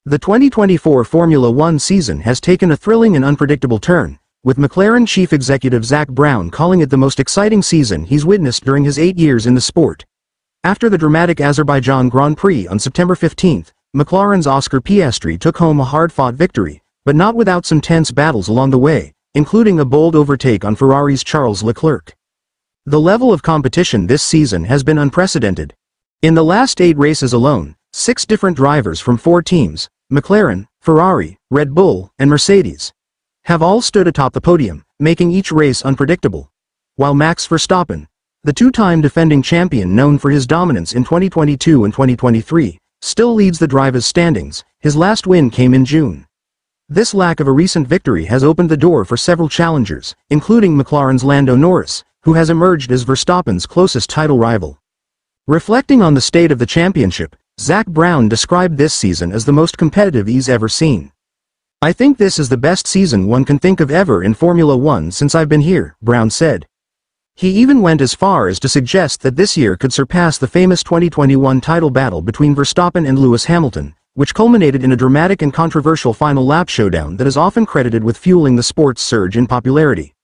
The 2024 Formula One season has taken a thrilling and unpredictable turn, with McLaren chief executive Zak Brown calling it the most exciting season he's witnessed during his 8 years in the sport. After the dramatic Azerbaijan Grand Prix on September 15, McLaren's Oscar Piastri took home a hard-fought victory, but not without some tense battles along the way, including a bold overtake on Ferrari's Charles Leclerc. The level of competition this season has been unprecedented. In the last 8 races alone, 6 different drivers from 4 teams, McLaren, Ferrari, Red Bull, and Mercedes, have all stood atop the podium, making each race unpredictable. While Max Verstappen, the 2-time defending champion known for his dominance in 2022 and 2023, still leads the drivers' standings, his last win came in June. This lack of a recent victory has opened the door for several challengers, including McLaren's Lando Norris, who has emerged as Verstappen's closest title rival. Reflecting on the state of the championship, Zak Brown described this season as the most competitive he's ever seen. "I think this is the best season one can think of ever in Formula One since I've been here," Brown said. He even went as far as to suggest that this year could surpass the famous 2021 title battle between Verstappen and Lewis Hamilton, which culminated in a dramatic and controversial final lap showdown that is often credited with fueling the sport's surge in popularity.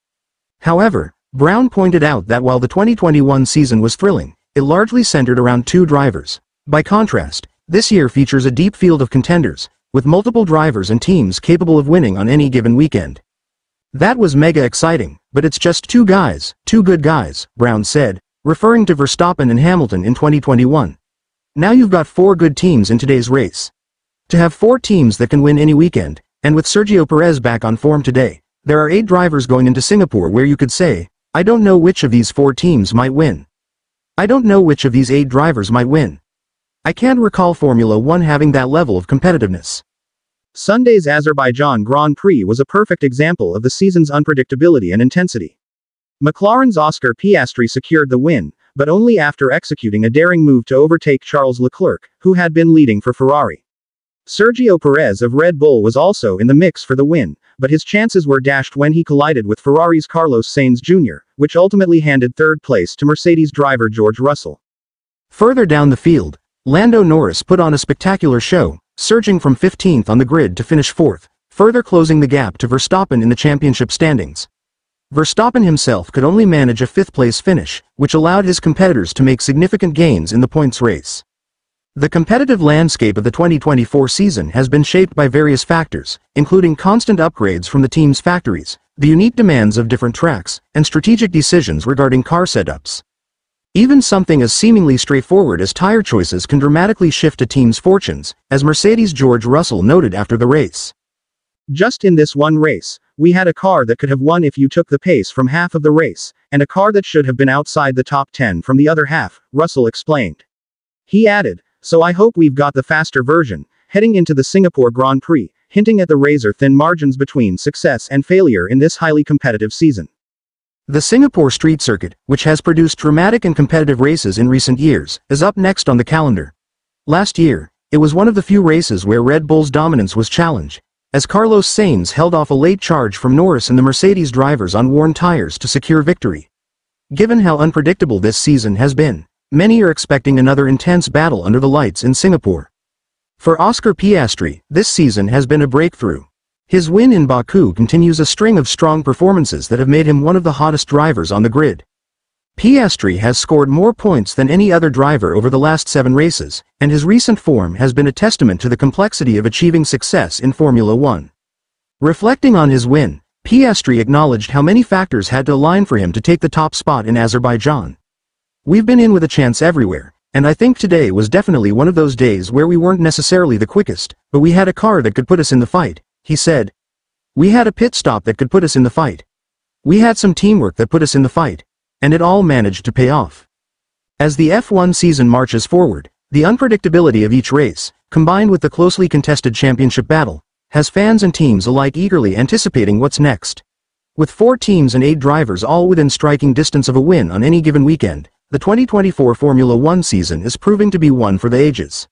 However, Brown pointed out that while the 2021 season was thrilling, it largely centered around 2 drivers. By contrast, this year features a deep field of contenders, with multiple drivers and teams capable of winning on any given weekend. "That was mega exciting, but it's just 2 guys, 2 good guys," Brown said, referring to Verstappen and Hamilton in 2021. "Now you've got 4 good teams in today's race. To have 4 teams that can win any weekend, and with Sergio Perez back on form today, there are 8 drivers going into Singapore where you could say, I don't know which of these 4 teams might win. I don't know which of these 8 drivers might win. I can't recall Formula One having that level of competitiveness." Sunday's Azerbaijan Grand Prix was a perfect example of the season's unpredictability and intensity. McLaren's Oscar Piastri secured the win, but only after executing a daring move to overtake Charles Leclerc, who had been leading for Ferrari. Sergio Perez of Red Bull was also in the mix for the win, but his chances were dashed when he collided with Ferrari's Carlos Sainz Jr., which ultimately handed 3rd place to Mercedes driver George Russell. Further down the field, Lando Norris put on a spectacular show, surging from 15th on the grid to finish 4th, further closing the gap to Verstappen in the championship standings. Verstappen himself could only manage a 5th-place finish, which allowed his competitors to make significant gains in the points race. The competitive landscape of the 2024 season has been shaped by various factors, including constant upgrades from the team's factories, the unique demands of different tracks, and strategic decisions regarding car setups. Even something as seemingly straightforward as tire choices can dramatically shift a team's fortunes, as Mercedes' George Russell noted after the race. "Just in this one race, we had a car that could have won if you took the pace from half of the race, and a car that should have been outside the top 10 from the other half," Russell explained. He added, "So I hope we've got the faster version, heading into the Singapore Grand Prix," hinting at the razor-thin margins between success and failure in this highly competitive season. The Singapore Street Circuit, which has produced dramatic and competitive races in recent years, is up next on the calendar. Last year, it was one of the few races where Red Bull's dominance was challenged, as Carlos Sainz held off a late charge from Norris and the Mercedes drivers on worn tires to secure victory. Given how unpredictable this season has been, many are expecting another intense battle under the lights in Singapore. For Oscar Piastri, this season has been a breakthrough. His win in Baku continues a string of strong performances that have made him one of the hottest drivers on the grid. Piastri has scored more points than any other driver over the last 7 races, and his recent form has been a testament to the complexity of achieving success in Formula One. Reflecting on his win, Piastri acknowledged how many factors had to align for him to take the top spot in Azerbaijan. "We've been in with a chance everywhere, and I think today was definitely one of those days where we weren't necessarily the quickest, but we had a car that could put us in the fight," he said. "We had a pit stop that could put us in the fight. We had some teamwork that put us in the fight. And it all managed to pay off." As the F1 season marches forward, the unpredictability of each race, combined with the closely contested championship battle, has fans and teams alike eagerly anticipating what's next. With 4 teams and 8 drivers all within striking distance of a win on any given weekend, the 2024 Formula One season is proving to be one for the ages.